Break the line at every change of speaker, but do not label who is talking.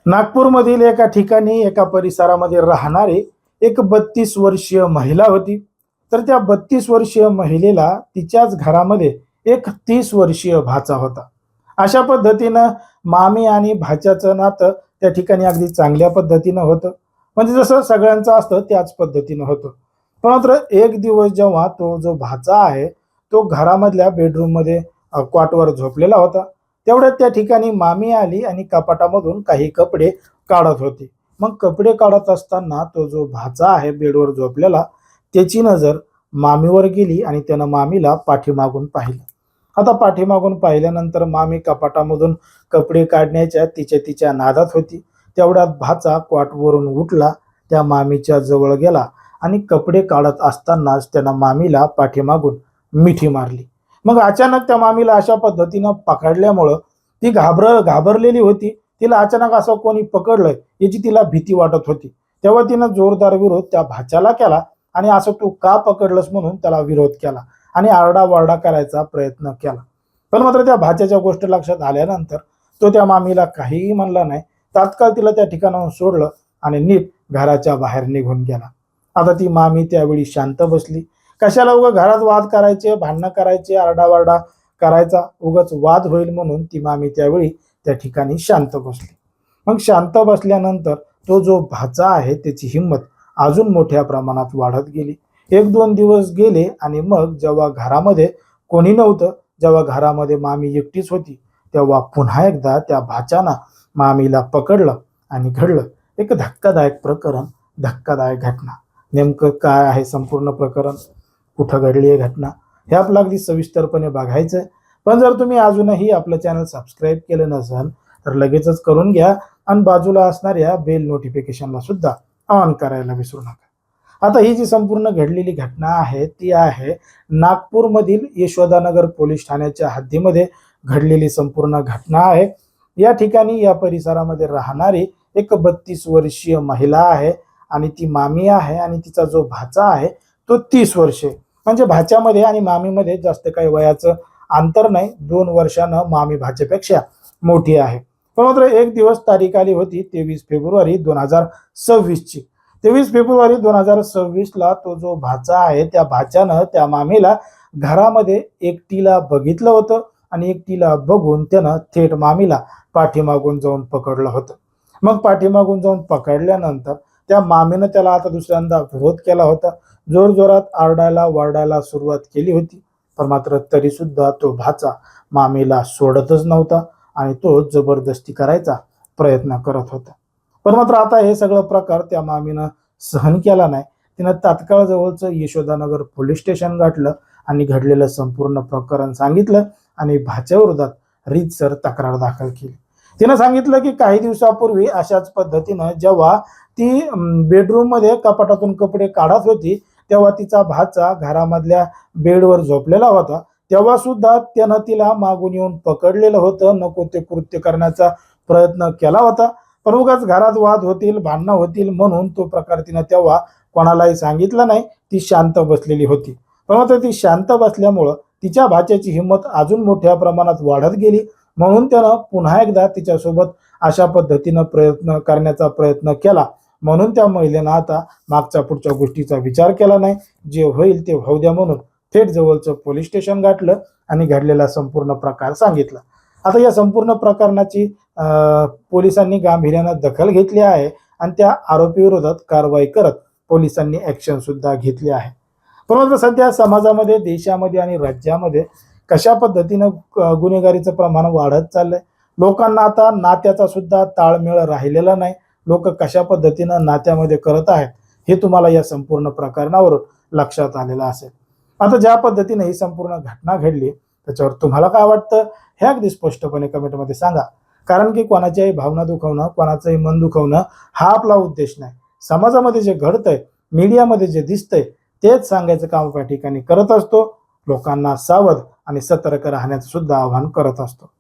नागपूरमधील एका ठिकाणी एका परिसरामध्ये राहणारी एक 32 वर्षीय महिला होती. तर त्या 32 वर्षीय महिलेला तिच्याच घरामध्ये एक 30 वर्षीय भाचा होता. अशा पद्धतीनं मामी आणि भाच्याचं नातं त्या ठिकाणी अगदी चांगल्या पद्धतीनं होतं. म्हणजे जसं सगळ्यांचं असतं त्याच पद्धतीनं होतं. पण मात्र एक दिवस जेव्हा तो जो भाचा आहे तो घरामधल्या बेडरूममध्ये कॉटवर झोपलेला होता, तेवढ्यात त्या ठिकाणी मामी आली आणि कपाटामधून काही कपडे काढत होती. मग कपडे काढत असताना तो जो भाचा आहे बेडवर झोपलेला, त्याची नजर मामीवर गेली आणि त्यानं मामीला पाठीमागून पाहिलं. आता पाठीमागून पाहिल्यानंतर मामी कपाटामधून कपडे काढण्याच्या तिच्या नादात होती. तेवढ्यात भाचा कॉटवरून उठला, त्या मामीच्या जवळ गेला आणि कपडे काढत असतानाच त्यानं मामीला पाठीमागून मिठी मारली. मग अचानक त्या मामीला अशा पद्धतीनं पकडल्यामुळं ती घाबरलेली होती. तिला अचानक असं कोणी पकडलंय याची तिला भीती वाटत होती. तेव्हा तिनं जोरदार विरोध त्या भाच्याला केला आणि असं तू का पकडलंस म्हणून त्याला विरोध केला आणि आरडाओरडा करायचा प्रयत्न केला. पण मात्र त्या भाच्याच्या गोष्ट लक्षात आल्यानंतर तो त्या मामीला काहीही म्हणला नाही. तात्काळ तिला त्या ठिकाणाहून सोडलं आणि नीट घराच्या बाहेर निघून गेला. आता ती मामी त्यावेळी शांत बसली. कशाला उगा घरात वाद करायचे, भांडणं करायचे, आरडाओरडा करायचा, उगाच वाद होईल म्हणून ती मामी त्यावेळी त्या ठिकाणी शांत बसली. मग शांत बसल्यानंतर तो जो भाचा आहे त्याची हिंमत अजून मोठ्या प्रमाणात वाढत गेली. 1-2 दिवस गेले आणि मग जेव्हा घरामध्ये कोणी नव्हतं, जेव्हा घरामध्ये मामी एकटीच होती, तेव्हा पुन्हा एकदा त्या भाच्यानं मामीला पकडलं आणि घडलं एक धक्कादायक प्रकरण, धक्कादायक घटना. नेमकं काय आहे संपूर्ण प्रकरण, कुठं घडली आहे घटना, हे आपलं अगदी सविस्तरपणे बघायचं. पण जर तुम्ही अजूनही आपलं चॅनल सबस्क्राईब केलं नसेल तर लगेचच करून घ्या आणि बाजूला असणाऱ्या बेल नोटिफिकेशनला सुद्धा ऑन करायला विसरू नका. आता ही जी संपूर्ण घडलेली घटना आहे ती आहे नागपूरमधील यशोदानगर पोलीस ठाण्याच्या हद्दीमध्ये घडलेली संपूर्ण घटना आहे. या ठिकाणी या परिसरामध्ये राहणारी एक 32 वर्षीय महिला आहे आणि ती मामी आहे आणि तिचा जो भाचा आहे तो 30 वर्षे. म्हणजे भाच्यामध्ये आणि मामीमध्ये जास्त काही वयाचं अंतर नाही. 2 वर्षानं मामी भाच्यापेक्षा मोठी आहे. पण मात्र एक दिवस तारीख आली होती 23 फेब्रुवारी 2026ची. 23 फेब्रुवारी 2026ला तो जो भाचा आहे त्या भाच्यानं त्या मामीला घरामध्ये एकटीला बघितलं होतं आणि एकटीला बघून त्यानं थेट मामीला पाठीमागून जाऊन पकडलं होतं. मग पाठीमागून जाऊन पकडल्यानंतर त्या मामीनं त्याला आता दुसऱ्यांदा विरोध केला होता. जोरजोरात आरडायला वरडायला सुरुवात केली होती. पण मात्र तरी सुद्धा तो भाचा मामीला सोडतच नव्हता आणि तो जबरदस्ती करायचा प्रयत्न करत होता. पण मात्र आता हे सगळं प्रकार त्या मामीनं सहन केला नाही. तिनं तात्काळ जवळचं यशोदानगर पोलीस स्टेशन गाठलं आणि घडलेलं संपूर्ण प्रकरण सांगितलं आणि भाच्याविरोधात रीतसर तक्रार दाखल केली. तिनं सांगितलं की काही दिवसापूर्वी अशाच पद्धतीनं जेव्हा ती बेडरूममध्ये कपाटातून कपडे काढत होती तेव्हा तिचा भाचा घरामधल्या बेडवर झोपलेला होता. तेव्हा सुद्धा त्यानं तिला मागून येऊन पकडलेलं होतं, नको ते कृत्य करण्याचा प्रयत्न केला होता. पण उगाच घरात वाद होतील, भांडणं होतील म्हणून तो प्रकार तिनं तेव्हा कोणालाही सांगितलं नाही. ती शांत बसलेली होती. पण मात्र ती शांत बसल्यामुळं तिच्या भाच्याची हिंमत अजून मोठ्या प्रमाणात वाढत गेली. म्हणून त्यानं पुन्हा एकदा तिच्यासोबत अशा पद्धतीनं प्रयत्न करण्याचा प्रयत्न केला. म्हणून त्या महिलेनं आता मागच्या पुढच्या गोष्टीचा विचार केला नाही. जे होईल ते होऊ द्या म्हणून थेट जवळचं पोलीस स्टेशन गाठलं आणि घडलेला संपूर्ण प्रकार सांगितला. आता या संपूर्ण प्रकरणाची पोलिसांनी गांभीर्यानं दखल घेतली आहे आणि त्या आरोपी विरोधात कारवाई करत पोलिसांनी ऍक्शन सुद्धा घेतली आहे. परंतु सध्या समाजामध्ये, देशामध्ये आणि राज्यामध्ये कशा पद्धतीनं गुन्हेगारीचं प्रमाण वाढत चाललंय. लोकांना आता नात्याचा सुद्धा ताळमेळ राहिलेला नाही. लोक कशा पद्धतीनं नात्यामध्ये करत आहेत हे तुम्हाला या संपूर्ण प्रकरणावरून लक्षात आलेलं असेल. आता ज्या पद्धतीने ही संपूर्ण घटना घडली त्याच्यावर तुम्हाला काय वाटतं हे अगदी स्पष्टपणे कमेंटमध्ये सांगा. कारण की कोणाच्याही भावना दुखवणं, कोणाचंही मन दुखवणं हा आपला उद्देश नाही. समाजामध्ये जे घडतंय, मीडियामध्ये जे दिसतंय तेच सांगायचं काम या ठिकाणी करत असतो. लोकांना सावध आणि सतर्क राहण्याचं सुद्धा आवाहन करत असतो.